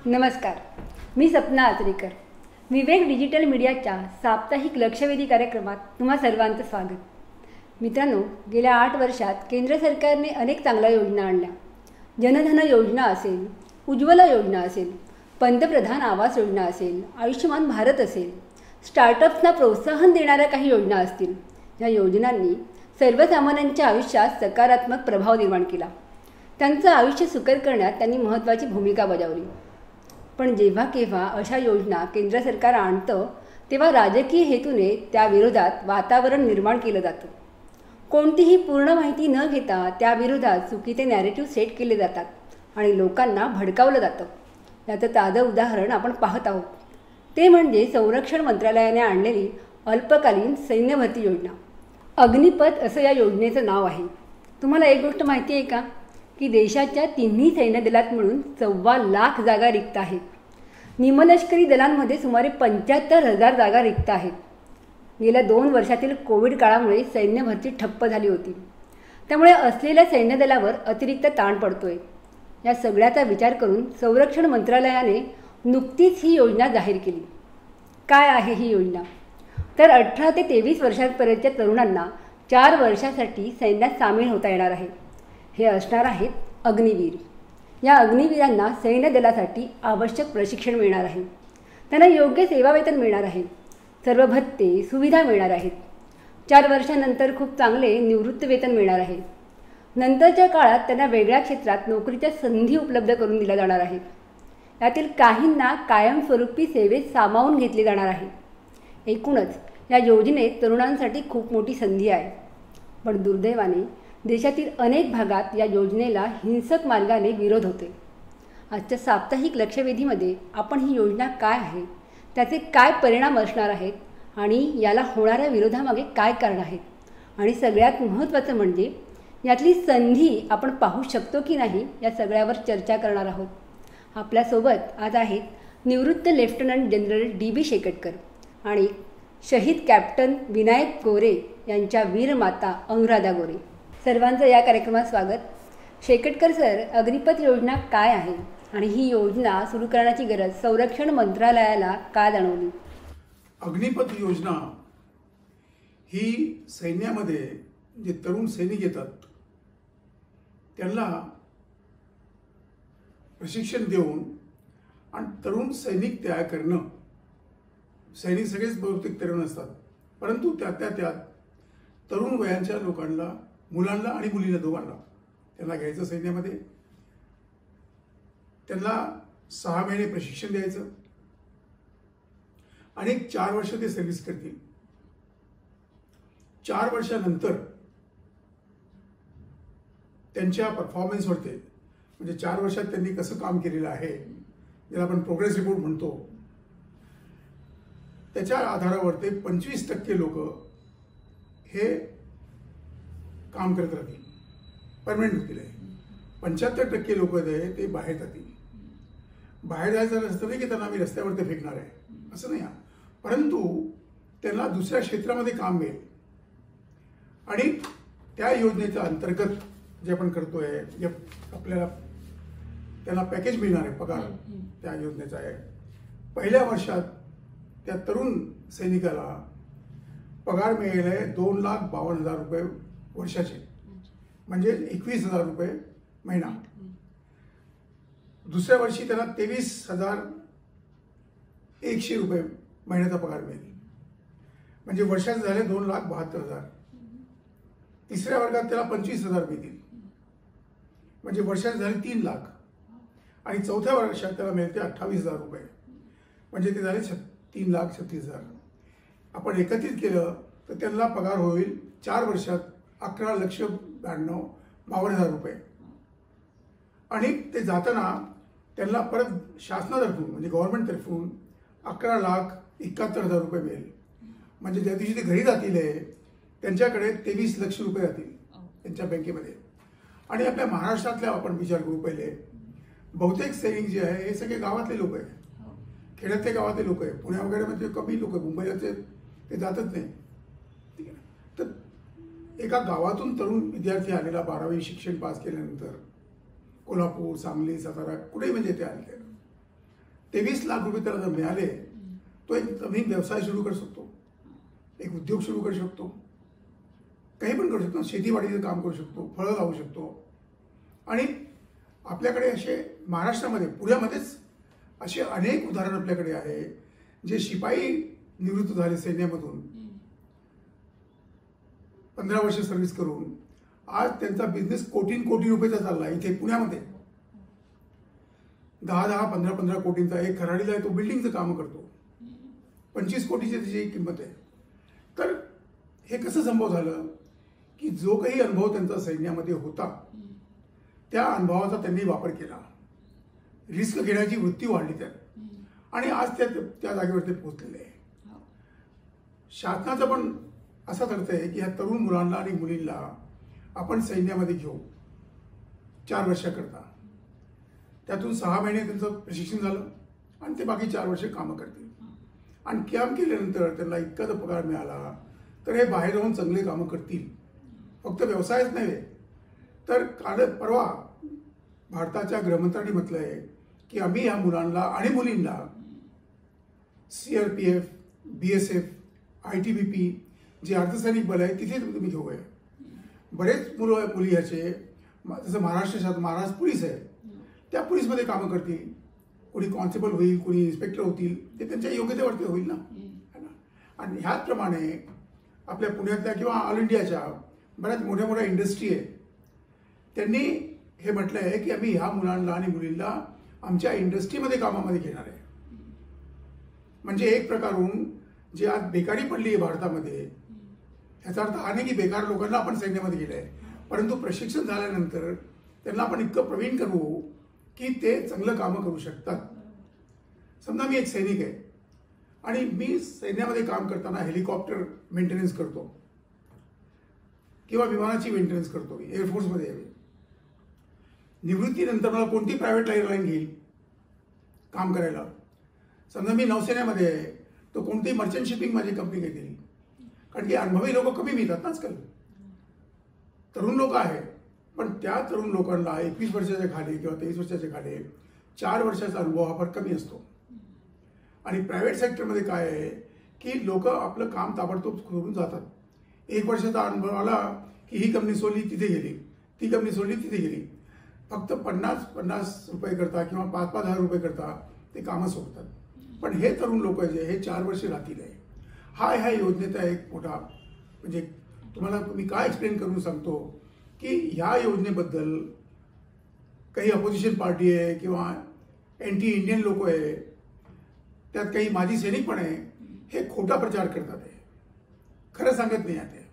नमस्कार, मी सपना आचरेकर. विवेक डिजिटल मीडियाच्या साप्ताहिक लक्षवेधी कार्यक्रमात तुम्हा सर्वांचं स्वागत. मित्रांनो, गेल्या 8 वर्षात केंद्र सरकारने अनेक चांगल्या योजना आणल्या. जनधन योजना असेल, उज्ज्वला योजना असेल, पंतप्रधान आवास योजना असेल, आयुष्यमान भारत असेल, स्टार्टअप्सना प्रोत्साहन देणाऱ्या काही योजना असतील. या योजनांनी सर्वसामान्यांच्या आयुष्यात सकारात्मक प्रभाव निर्माण केला. त्यांचं आयुष्य सुकर करण्यात त्यांनी महत्त्वाची भूमिका बजावली. पण जेव्हा केव्हा अशा योजना केंद्र सरकार आणतं तेव्हा राजकीय हेतूने त्याविरोधात वातावरण निर्माण केलं जातं. कोणतीही पूर्ण माहिती न घेता त्याविरोधात चुकीचे नॅरेटिव्ह सेट केले जातात आणि लोकांना भडकावलं जातं. याचं ताजं उदाहरण आपण पाहत आहोत. ते म्हणजे संरक्षण मंत्रालयाने आणलेली अल्पकालीन सैन्य भरती योजना. अग्निपथ असं या योजनेचं नाव आहे. तुम्हाला एक गोष्ट माहिती आहे का की देशाच्या तिन्ही सैन्य दलात मिळून 1,15,00,000 जागा रिक्त आहेत. निमलष्करी दलांमध्ये सुमारे 75,000 जागा रिक्त आहेत. गेल्या 2 वर्षातील कोविड काळामुळे सैन्य भरती ठप्प झाली होती. त्यामुळे असलेल्या सैन्य दलावर अतिरिक्त ताण पडतोय. या सगळ्याचा विचार करून संरक्षण मंत्रालयाने नुकतीच ही योजना जाहीर केली. काय आहे ही योजना? तर 18 ते 23 वर्षांपर्यंतच्या तरुणांना 4 वर्षासाठी सैन्यात सामील होता येणार आहे. हे असणार आहेत अग्निवीर. या अग्निवीरांना सैन्य दलासाठी आवश्यक प्रशिक्षण मिळणार आहे. त्यांना योग्य सेवावेतन मिळणार आहे. सर्व भत्ते सुविधा मिळणार आहेत. 4 वर्षानंतर खूप चांगले निवृत्त वेतन मिळणार आहे. नंतरच्या काळात त्यांना वेगळ्या क्षेत्रात नोकरीच्या संधी उपलब्ध करून दिल्या जाणार आहेत. यातील काहींना कायमस्वरूपी सेवेत सामावून घेतले जाणार आहे. एकूणच या योजनेत तरुणांसाठी खूप मोठी संधी आहे. पण दुर्दैवाने देशातील अनेक भागात या योजनेला हिंसक मार्गाने विरोध होते. आजच्या साप्ताहिक लक्षवेधीमध्ये आपण ही योजना काय आहे, त्याचे काय परिणाम असणार आहेत आणि याला होणाऱ्या विरोधामागे काय कारण आहेत आणि सगळ्यात महत्त्वाचं म्हणजे यातली संधी आपण पाहू शकतो की नाही या सगळ्यावर चर्चा करणार आहोत. आपल्यासोबत आज आहेत निवृत्त लेफ्टनंट जनरल DB शेकटकर आणि शहीद कॅप्टन विनायक गोरे यांच्या वीरमाता अनुराधा गोरे. सर्वांचं या कार्यक्रमात स्वागत. शेकटकर सर, अग्निपथ योजना काय आहे आणि ही योजना सुरू करण्याची गरज संरक्षण मंत्रालयाला का जाणवली? अग्निपथ योजना ही सैन्यामध्ये जे तरुण सैनिक येतात त्यांना प्रशिक्षण देऊन आणि तरुण सैनिक तयार करणं. सैनिक सगळेच बहुतेक तरुण असतात, परंतु त्यात तरुण वयाच्या लोकांना, मुलांना आणि मुलींना दोघांना त्यांना घ्यायचं सैन्यामध्ये. त्यांना 6 महिने प्रशिक्षण द्यायचं आणि 4 वर्ष ते सर्व्हिस करतील. 4 वर्षानंतर त्यांच्या परफॉर्मन्सवरती, म्हणजे 4 वर्षात त्यांनी कसं काम केलेलं आहे, ज्याला आपण प्रोग्रेस रिपोर्ट म्हणतो, त्याच्या आधारावर ते 25% लोक हे काम करत राहतील, परमनंट होतील. 75% लोक ते बाहेर जातील. बाहेर जायचं नसतं नाही की त्यांना आम्ही रस्त्यावरती फेकणार आहे, असं नाही. परंतु त्यांना दुसऱ्या क्षेत्रामध्ये काम मिळेल आणि त्या योजनेच्या अंतर्गत जे आपण करतोय, जे आपल्याला त्यांना पॅकेज मिळणार आहे, पगार त्या योजनेचा आहे. पहिल्या वर्षात त्या तरुण सैनिकाला पगार मिळेल आहे 2,52,000 रुपये वर्षाचे, म्हणजे 21,000 रुपये महिना. दुसऱ्या वर्षी त्याला 23,100 रुपये महिन्याचा पगार मिळेल, म्हणजे वर्षाचे झाले 2,72,000. तिसऱ्या वर्गात त्याला 25,000 मिळतील, म्हणजे वर्षाचे झाले 3,00,000. आणि चौथ्या वर्षात त्याला मिळते 28,000 रुपये, म्हणजे ते झाले 3,36,000. आपण एकत्रित केलं तर त्यांना पगार होईल 4 वर्षात 11,92,52,000 रुपये. आणि ते जाताना त्यांना परत शासनातर्फून, म्हणजे गव्हर्नमेंटतर्फून 11,71,000 रुपये मिळेल. म्हणजे ज्या दिवशी ते घरी जातील त्यांच्याकडे 23 लक्ष रुपये राहतील त्यांच्या बँकेमध्ये. आणि आपल्या महाराष्ट्रातल्या आपण विचार करू पहिले, बहुतेक सैनिक जे आहे हे सगळे गावातले लोक आहे, खेड्यातले गावातले लोक आहे. पुण्या वगैरे म्हणजे कमी लोक आहे, मुंबईचे ते जातच नाही. ठीक आहे. तर एका गावातून तरुण विद्यार्थी आलेला 12वी शिक्षण पास केल्यानंतर कोल्हापूर, सांगली, सातारा कुठेही म्हणजे ते आले 23 लाख रुपये त्याला जर मिळाले तो एक नवीन व्यवसाय सुरू करू शकतो, एक उद्योग सुरू करू शकतो, काही पण करू शकतो, शेतीवाडीचं काम करू शकतो, फळं लावू शकतो. आणि आपल्याकडे असे महाराष्ट्रामध्ये पुण्यामध्येच असे अनेक उदाहरण आपल्याकडे आहे जे शिपाई निवृत्त झाले सैन्यामधून 15 वर्ष सर्व्हिस करून आज त्यांचा बिझनेस कोटी रुपयाचा चालला इथे पुण्यामध्ये. 10-15 कोटींचा एक खराडीला आहे, तो बिल्डिंगचं काम करतो, 25 कोटीची त्याची किंमत आहे. तर हे कसं संभव झालं की जो काही अनुभव त्यांचा सैन्यामध्ये होता त्या अनुभवाचा त्यांनी वापर केला, रिस्क घेण्याची वृत्ती वाढली त्यात आणि आज त्या जागेवर ते पोहोचलेले आहे. शासनाचं पण असं ठरतंय की ह्या तरुण मुलांना आणि मुलींना आपण सैन्यामध्ये घेऊ 4 वर्षाकरता. त्यातून 6 महिने त्यांचं प्रशिक्षण झालं आणि ते बाकी 4 वर्ष कामं करतील. आणि काम केल्यानंतर त्यांना इतका जर पगार मिळाला तर हे बाहेर जाऊन चांगले कामं करतील. फक्त व्यवसायच नव्हे तर काल परवा भारताच्या गृहमंत्र्यांनी म्हटलं आहे की आम्ही ह्या मुलांना आणि मुलींना CRPF, BSF, ITBP जे अर्धसैनिक बल आहे तिथे तुम्ही घेऊया. बरेच मुली ह्याचे जसं महाराष्ट्र पोलीस आहे त्या पोलीसमध्ये कामं करतील, कोणी कॉन्स्टेबल होईल, कोणी इन्स्पेक्टर होतील, ते त्यांच्या योग्यतेवरती होईल ना. आणि ह्याचप्रमाणे आपल्या पुण्यातल्या किंवा ऑल इंडियाच्या बऱ्याच मोठ्या मोठ्या इंडस्ट्री आहे, त्यांनी हे म्हटलं आहे की आम्ही ह्या मुलांना आणि मुलींना आमच्या इंडस्ट्रीमध्ये कामामध्ये घेणार आहे. म्हणजे एक प्रकारून जे आज बेकारी पडली आहे भारतामध्ये, ह्याचा अर्थ हा नाही की बेकार लोकांना आपण सैन्यामध्ये गेलं आहे, परंतु प्रशिक्षण झाल्यानंतर त्यांना आपण इतकं प्रवीण करू की ते चांगलं कामं करू शकतात. समजा मी एक सैनिक आहे आणि मी सैन्यामध्ये काम करताना हेलिकॉप्टर मेंटेनन्स करतो किंवा विमानाची मेंटेनन्स करतो, एअरफोर्समध्ये आहे. निवृत्तीनंतर मला कोणती प्रायव्हेट एअरलाईन घेईल काम करायला? समजा मी नौसेनेमध्ये आहे तर कोणती मर्चंट शिपिंग माझी कंपनी घेतील, कारण की अनुभवी लोक कमी मिळतात ना आजकाल. तरुण लोक आहेत पण त्या तरुण लोकांना 21 वर्षाच्या खाली किंवा 23 वर्षाच्या खाली 4 वर्षाचा अनुभव हा फार कमी असतो. आणि प्रायव्हेट सेक्टरमध्ये काय आहे की लोक आपलं काम ताबडतोब करून जातात. 1 वर्षाचा अनुभव आला की ही कंपनी सोडली तिथे गेली, ती कंपनी सोडली तिथे गेली, फक्त 50 रुपये करता किंवा 5,000 रुपये करता ते कामं सोडतात. पण हे तरुण लोक जे हे 4 वर्षे राहतील आहे, हा ह्या योजनेचा एक मोठा म्हणजे तुम्हाला मी काय एक्सप्लेन करून सांगतो की ह्या योजनेबद्दल काही अपोजिशन पार्टी आहे किंवा अँटी इंडियन लोक आहे, त्यात काही माजी सैनिक पण आहे, हे खोटा प्रचार करतात आहे, खरं सांगत नाही आहे.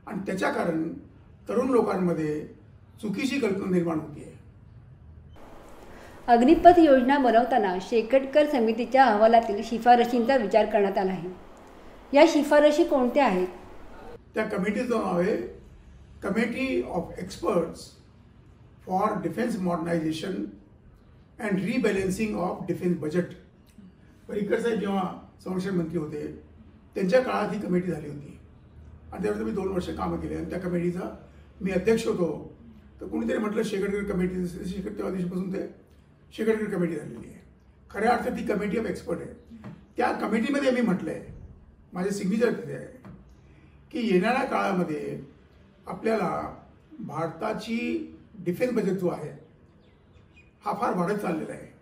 आणि त्याच्या कारण तरुण लोकांमध्ये चुकीची कल्पना निर्माण होती आहे. अग्निपथ योजना बनवताना शेकटकर समितीच्या अहवालातील शिफारशींचा विचार करण्यात आला आहे. या शिफारशी कोणत्या आहेत? त्या कमिटीचं नाव आहे committee of experts for defence modernisation and rebalancing of defence budget. Parrikar साहेब जेव्हा संरक्षण मंत्री होते त्यांच्या काळात ही कमिटी झाली होती आणि त्यावर मी 2 वर्ष कामं केली आणि त्या कमिटीचा मी अध्यक्ष होतो. तर कोणीतरी म्हटलं शेकटकर कमिटी, तेव्हा दिवशीपासून ते शेकटकर कमिटी झालेली आहे. खऱ्या अर्थात ती कमिटी ऑफ एक्सपर्ट आहे. त्या कमिटीमध्ये मी म्हटलं आहे, माझे सिग्नेचर तिथे आहे की येणाऱ्या काळामध्ये आपल्याला भारताची डिफेन्स बजेट जो आहे हा फार वाढत चाललेला आहे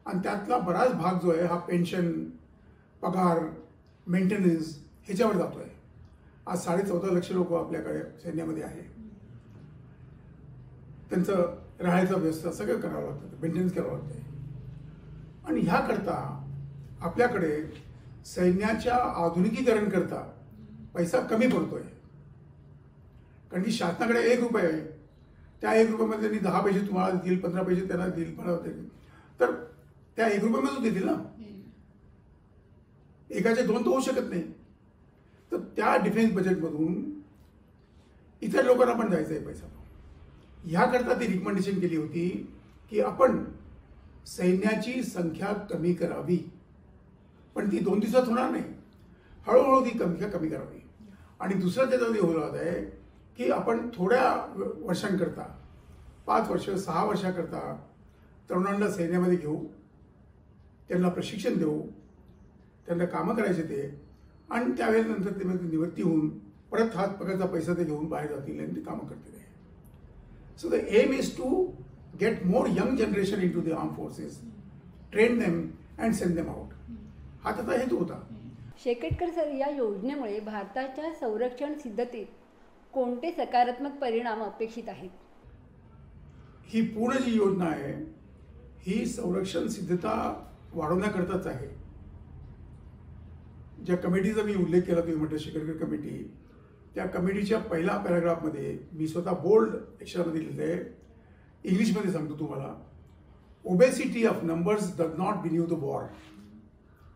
आणि त्यातला बराच भाग जो आहे हा पेन्शन, पगार, मेंटेनन्स ह्याच्यावर जातो आहे. आज 14.5 लक्ष लोक आपल्याकडे सैन्यामध्ये आहे. त्यांचं राहायचं व्यवस्था सगळं करावं लागतं, मेंटेनन्स करावं लागतं. आणि ह्याकरता आपल्याकडे सैन्याच्या आधुनिकीकरण करता पैसा कमी पडतोय. कारण की शासनाकडे 1 रुपये आहे, त्या 1 रुपयामध्ये त्यांनी 10 पैसे तुम्हाला देतील, 15 पैसे त्यांना देईल, तर त्या 1 रुपयामध्येच देतील ना. एकाचे 2 तर होऊ शकत नाही. तर त्या डिफेन्स बजेटमधून इतर लोकांना पण जायचं आहे पैसा. ह्याकरता ती रिकमेंडेशन केली होती की आपण सैन्याची संख्या कमी करावी, पण ती 2 दिवसात होणार नाही, हळूहळू ती संख्या कमी करावी. आणि दुसरं त्याच्यामध्ये होत आहे की आपण थोड्या वर्षांकरता 5 वर्ष 6 वर्षाकरता तरुणांना सैन्यामध्ये घेऊ त्यांना प्रशिक्षण देऊ, त्यांना कामं करायचे ते, आणि त्यावेळेनंतर ते निवृत्ती होऊन परत हात पगारचा पैसा ते घेऊन बाहेर जातील आणि ते कामं करतील. So the aim is to get more young generation into the arm forces, train them and send them out. हा त्याचा हेतू होता. शेकटकर सर, या योजनेमुळे भारताच्या संरक्षण सिद्धतेत कोणते सकारात्मक परिणाम अपेक्षित आहेत? ही पूर्ण जी योजना आहे ही संरक्षण सिद्धता वाढवण्याकरताच आहे. ज्या कमिटीचा मी उल्लेख केला, तुम्ही म्हटलं शेकटकर कमिटी, त्या कमिटीच्या पहिल्या पॅराग्राफमध्ये मी स्वतः बोल्ड अक्षरामध्ये लिहिलं आहे, इंग्लिशमध्ये सांगतो तुम्हाला. Obesity of numbers does not win you the war.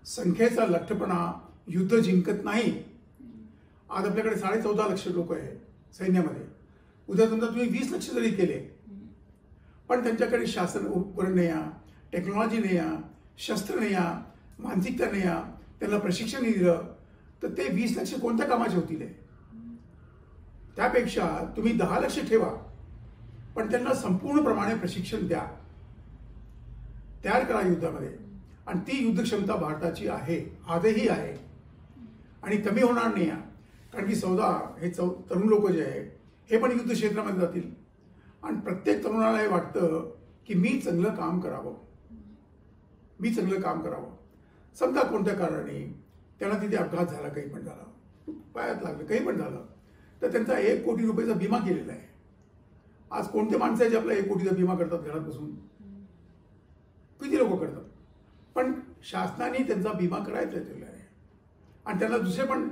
संख्येचा लठ्ठपणा युद्ध जिंकत नाही. आज आपल्याकडे 14.5 लाख लोक आहे सैन्यामध्ये. उद्या समजा तुम्ही 20 लाख जरी केले, पण त्यांच्याकडे शासन उपकरण नाही, टेक्नॉलॉजी नाही, शस्त्र नाही, मानसिकता नाही, त्यांना प्रशिक्षण नाही दिलं, तर ते 20 लाख कोणत्या कामाचे होतील? त्यापेक्षा तुम्ही 10 लाख ठेवा, पण त्यांना संपूर्णप्रमाणे प्रशिक्षण द्या, तयार करा युद्धामध्ये. आणि ती युद्ध क्षमता भारताची आहे, आजही आहे, आणि कमी होणार नाही. कारण की 14 हे तरुण लोक जे आहे हे पण युद्ध क्षेत्रामध्ये जातील, आणि प्रत्येक तरुणाला हे वाटतं की मी चांगलं काम करावं, मी चांगलं काम करावं. समजा कोणत्या कारणाने त्याला तिथे अपघात झाला, काही पण झाला, पायात लागलं, काही पण झालं, तर त्यांचा 1 कोटी रुपयाचा विमा केलेला आहे. आज कोणते माणसं जे आपला 1 कोटीचा विमा करतात घरात बसून? किती लोक करतात? पण शासनाने त्यांचा विमा करायचा आहे आणि त्यांना दुसरे पण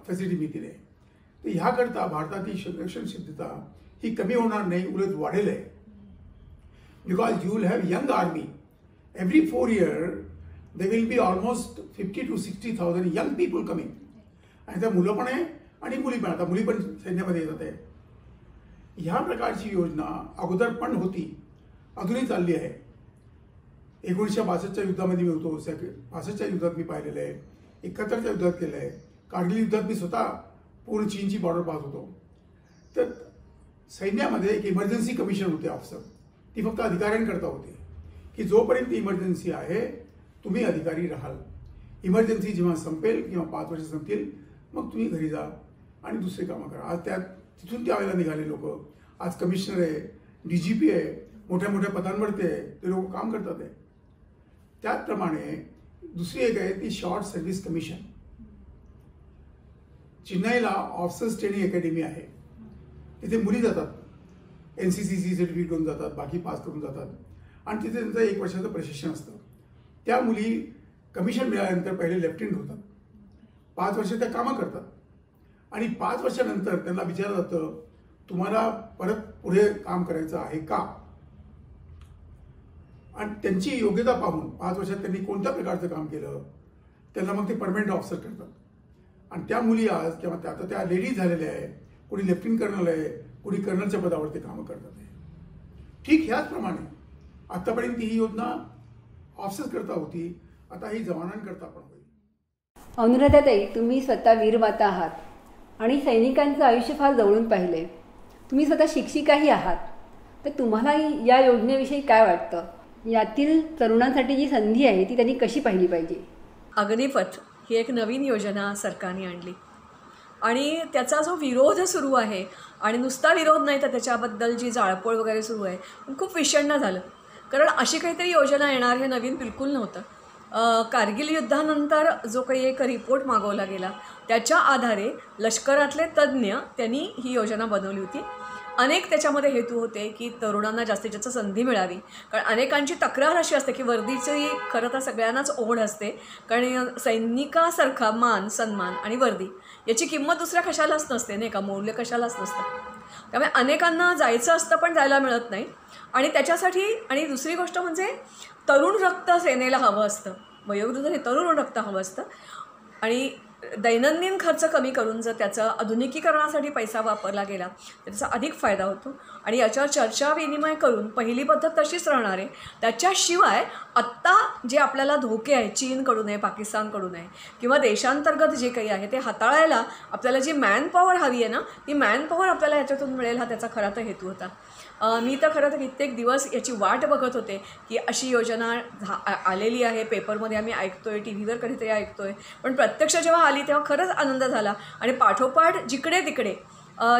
फॅसिलिटी मिळतील आहे. तर ह्याकरता भारताची संरक्षण सिद्धता ही कमी होणार नाही, उलट वाढेल आहे. Because you will have young army. Every 4 years they will be almost 50,000 to 60,000 young people coming. आणि त्या मुलं पण आहे आणि मुली पण. आता मुली पण सैन्यामध्ये येतात आहे. ह्या प्रकारची योजना अगोदर पण होती, अजूनही चालली आहे. 1962च्या युद्धामध्ये मी होतो, 65च्या युद्धात मी पाहिलेलं आहे, 71च्या युद्धात केलं आहे, कारगिल युद्धात मी स्वतः पूर्ण चीनची बॉर्डर पाहत होतो. तर सैन्यामध्ये एक इमर्जन्सी कमिशन होते ऑफिसर, ती फक्त अधिकाऱ्यांकरता होते की जोपर्यंत इमर्जन्सी आहे तुम्ही अधिकारी राहाल. इमर्जन्सी जेव्हा संपेल किंवा 5 वर्ष संपतील मग तुम्ही घरी जा आणि दुसरे कामं करा. आज तिथून त्यावेळेला निघाले लोक आज कमिशनर आहे, DGP आहे, मोठ्या मोठ्या पदांवर ते लोक काम करतात आहे. त्याचप्रमाणे दुसरी एक आहे ती शॉर्ट सर्व्हिस कमिशन. चेन्नईला ऑफिसर्स ट्रेनिंग अकॅडमी आहे. तिथे मुली जातात, NCCC सर्टिफिकेट घेऊन जातात, बाकी पास करून जातात, आणि तिथे त्यांचं 1 वर्षाचं प्रशिक्षण असतं. त्या मुली कमिशन मिळाल्यानंतर पहिले लेफ्टनंट होतात, 5 वर्ष त्या कामं करतात, आणि 5 वर्षानंतर त्यांना विचारलं जातं तुम्हाला परत पुढे काम करायचं आहे का, आणि त्यांची योग्यता पाहून 5 वर्षात त्यांनी कोणत्या प्रकारचं काम केलं त्यांना मग ते परमनंट ऑफिसर करतात. आणि त्या मुली आज किंवा आता त्या लेडीज झालेल्या आहे, कोणी लेफ्टनंट कर्नल आहे, कोणी कर्नलच्या पदावर ते कामं करतात आहे. ठीक ह्याचप्रमाणे आतापर्यंत ही योजना ऑफिसर्स करता होती, आता ही जवानांकरता पण होईल. अनुराधाताई, तुम्ही स्वतः वीरमाता आहात आणि सैनिकांचं आयुष्य फार जवळून पाहिले. तुम्ही स्वतः शिक्षिकाही आहात. तर तुम्हाला या योजनेविषयी काय वाटतं? यातील तरुणांसाठी जी संधी आहे ती त्यांनी कशी पाहिली पाहिजे? अग्निपथ ही एक नवीन योजना सरकारने आणली आणि त्याचा जो विरोध सुरू आहे, आणि नुसता विरोध नाही तर त्याच्याबद्दल जी जाळपोळ वगैरे सुरू आहे, खूप विषण्ण झालं. कारण अशी काहीतरी योजना येणार हे नवीन बिलकुल नव्हतं. कारगिल युद्धानंतर जो काही एक रिपोर्ट मागवला गेला त्याच्या आधारे लष्करातले तज्ज्ञ त्यांनी ही योजना बनवली होती. अनेक त्याच्यामध्ये हेतू होते की तरुणांना जास्तीत जास्त संधी मिळावी. कारण अनेकांची तक्रार अशी असते की वर्दीची खरं तर सगळ्यांनाच ओढ असते, कारण सैनिकासारखा मान, सन्मान आणि वर्दी याची किंमत दुसऱ्या कशालाच नसते, नाही का, मूल्य कशालाच नसतं. त्यामुळे अनेकांना जायचं असतं पण जायला मिळत नाही. आणि त्याच्यासाठी आणि दुसरी गोष्ट म्हणजे तरुण रक्त सेनेला हवं असतं, वयोवृद्ध हे तरुण रक्त हवं असतं. आणि दैनंदिन खर्च कमी करून जर त्याचं आधुनिकीकरणासाठी पैसा वापरला गेला तर त्याचा अधिक फायदा होतो. आणि याच्यावर चर्चा विनिमय करून पहिली पद्धत तशीच राहणार आहे. त्याच्याशिवाय आत्ता जे आपल्याला धोके आहे, चीनकडून आहे, पाकिस्तानकडून आहे किंवा देशांतर्गत जे काही आहे ते हाताळायला आपल्याला जी मॅनपॉवर हवी आहे ना, ती मॅनपॉवर आपल्याला याच्यातून मिळेल, हा त्याचा खरा तर हेतू होता. मी तर खरं तर कित्येक दिवस याची वाट बघत होते की अशी योजना आलेली आहे, पेपरमध्ये आम्ही ऐकतो आहे, टी व्हीवर कधीतरी ऐकतो आहे, पण प्रत्यक्ष जेव्हा आली तेव्हा खरंच आनंद झाला. आणि पाठोपाठ जिकडे तिकडे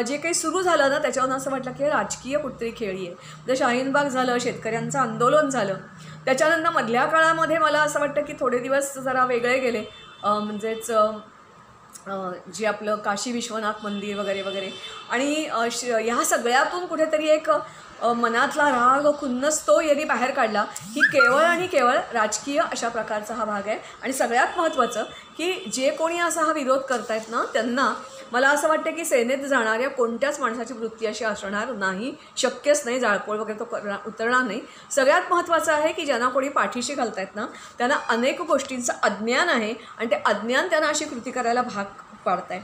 जे काही सुरू झालं ना, त्याच्यावरून असं वाटलं की राजकीय कुठतरी खेळी आहे. म्हणजे शाहीनबाग झालं, शेतकऱ्यांचं आंदोलन झालं, त्याच्यानंतर मधल्या काळामध्ये मला असं वाटतं की थोडे दिवस जरा वेगळे गेले. म्हणजेच जे आपलं काशी विश्वनाथ मंदिर वगैरे वगैरे. आणि ह्या सगळ्यातून कुठेतरी एक मनातला राग खुन्नस तो यांनी बाहेर काढला की केवळ आणि केवळ राजकीय अशा प्रकारचा हा भाग आहे. आणि सगळ्यात महत्त्वाचं की जे कोणी असा हा विरोध करतायत ना, त्यांना मला असं वाटतं की सेनेत जाणाऱ्या कोणत्याच माणसाची वृत्ती अशी असणार नाही, शक्यच नाही, जाळपोळ वगैरे तो उतरणार नाही. सगळ्यात महत्त्वाचं आहे की ज्यांना कोणी पाठीशी घालतायत ना, त्यांना अनेक गोष्टींचं अज्ञान आहे आणि ते अज्ञान त्यांना अशी कृती करायला भाग पाडत आहे.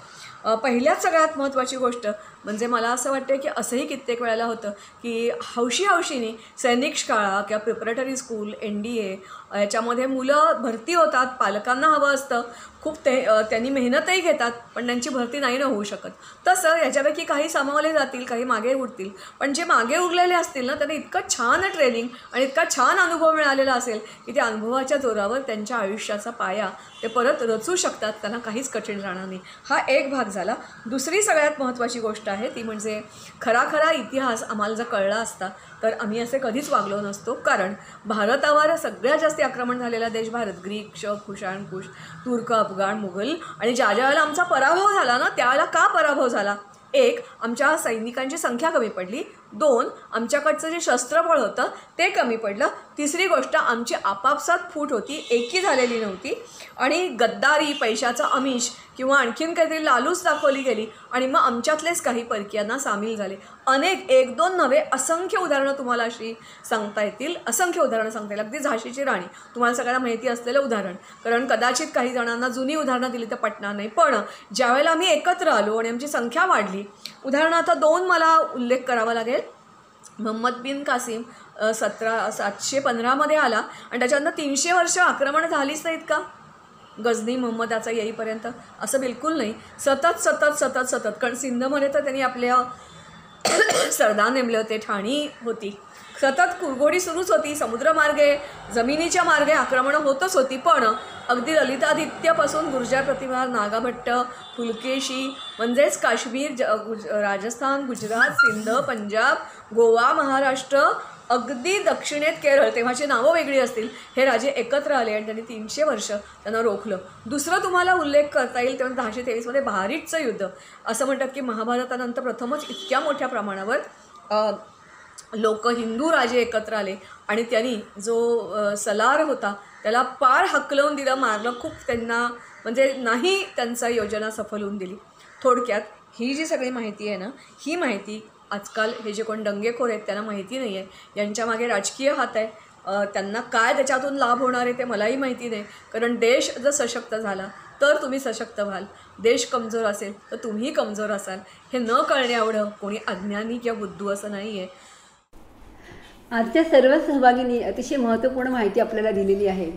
पहिल्याच सगळ्यात महत्त्वाची गोष्ट म्हणजे मला असं वाटतं की असंही कित्येक वेळेला होतं की हौशीने सैनिक शाळा किंवा प्रिपरेटरी स्कूल, NDA याच्यामध्ये मुलं भरती होतात, पालकांना हवं असतं, खूप त्यांनी मेहनतही घेतात, पण त्यांची भरती नाही होऊ शकत. तसं याच्यापैकी काही सामावले जातील, काही मागे उरतील, पण जे मागे उरलेले असतील ना, त्यांना इतकं छान ट्रेनिंग आणि इतका छान अनुभव मिळालेला असेल की त्या अनुभवाच्या जोरावर त्यांच्या आयुष्याचा पाया ते परत रचू शकतात, त्यांना काहीच कठीण राहणार नाही. हा एक भाग झाला. दुसरी सगळ्यात महत्त्वाची गोष्ट आहे ती म्हणजे खरा इतिहास आम्हाला जर कळला असता तर आम्ही असे कधीच वागलो नसतो. कारण भारतावर सगळ्यात जास्त आक्रमण झालेला देश भारत. ग्रीक, क्षक, कुशाणकुश, तुर्क, अफगाण, मुघल. आणि ज्या वेळेला आमचा पराभव झाला ना, त्यावेळेला का पराभव झाला? 1, आमच्या सैनिकांची संख्या कमी पडली. 2, आमच्याकडचं जे शस्त्रबळ होतं ते कमी पडलं. तिसरी गोष्ट, आमची आपापसात फूट होती, एकी झालेली नव्हती. आणि गद्दारी, पैशाचा आमिष किंवा आणखीन काहीतरी लालूच दाखवली गेली आणि मग आमच्यातलेच काही परकीयांना सामील झाले. अनेक 1-2 नव्हे, असंख्य उदाहरणं तुम्हाला अशी सांगता येतील, असंख्य उदाहरणं सांगता येईल. अगदी झाशीची राणी तुम्हाला सगळ्यांना माहिती असलेलं उदाहरण. कारण कदाचित काही जणांना जुनी उदाहरणं दिली तर पटणार नाही, पण ज्यावेळेला आम्ही एकत्र आलो आणि आमची संख्या वाढली, उदाहरणार्थ 2 मला उल्लेख करावा लागेल. मोहम्मद बिन कासिम 715मध्ये आला आणि त्याच्यानंतर 300 वर्ष आक्रमण झालीच नाहीत का गजनी मोहम्मदाचा येईपर्यंत? असं बिलकुल नाही. सतत कारण सिंधमध्ये तर त्यांनी आपल्या सरदार नेमले होते, ठाणी होती, सतत कुरघोडी सुरूच होती, समुद्रमार्गे जमिनीच्या मार्गे आक्रमणं होतच होती. पण अगदी ललितादित्यपासून गुर्जर प्रतिभा, नागाभट्ट, फुलकेशी म्हणजेच काश्मीर, राजस्थान, गुजरात, सिंध, पंजाब, गोवा, महाराष्ट्र, अगदी दक्षिणेत केरळ, तेव्हाची नावं वेगळी असतील, हे राजे एकत्र आले आणि त्यांनी 300 वर्ष त्यांना रोखलं. दुसरं तुम्हाला उल्लेख करता येईल तेव्हा 1023मध्ये बहारीचचं युद्ध. असं म्हणतात की महाभारतानंतर प्रथमच इतक्या मोठ्या प्रमाणावर लोक, हिंदू राजे एकत्र आले आणि त्यांनी जो सलार होता त्याला पार हकलवून दिलं, मारलं खूप. त्यांना म्हणजे नाही त्यांचा योजना सफल होऊन दिली. थोडक्यात ही जी सगळी माहिती आहे ना, ही माहिती आजकाल हे जे कोण दंगेखोर आहेत त्यांना माहिती नाही आहे. यांच्या मागे राजकीय हात आहे, त्यांना काय त्याच्यातून लाभ होणार आहे ते मलाही माहिती नाही. कारण देश जर सशक्त झाला तर तुम्ही सशक्त व्हाल, देश कमजोर असेल तर तुम्ही कमजोर असाल. हे न कळण्याएवढं कोणी अज्ञानी किंवा बुद्धू असं नाही आहे. आजच्या सर्व सहभागींनी अतिशय महत्त्वपूर्ण माहिती आपल्याला दिलेली आहे.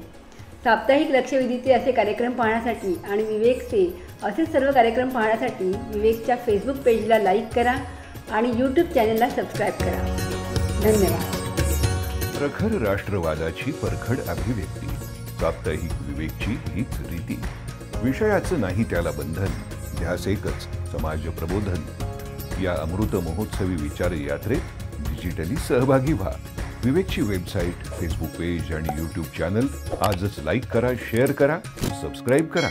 साप्ताहिक लक्षवेधीचे असे कार्यक्रम पाहण्यासाठी आणि विवेकचे असे सर्व कार्यक्रम पाहण्यासाठी विवेकच्या फेसबुक पेजला लाईक करा आणि यूट्यूब चॅनलला सबस्क्राईब करा. धन्यवाद. प्रखर राष्ट्रवादाची परखड अभिव्यक्ती, साप्ताहिक विवेकची हीच रीती. विषयाचं नाही त्याला बंधन, ध्यास एकच समाज प्रबोधन. या अमृत महोत्सवी विचार यात्रेत डिजिटली सहभागी व्हा. विवेकची वेबसाईट, फेसबुक पेज आणि यूट्यूब चॅनल आजच लाईक करा, शेअर करा, सबस्क्राईब करा.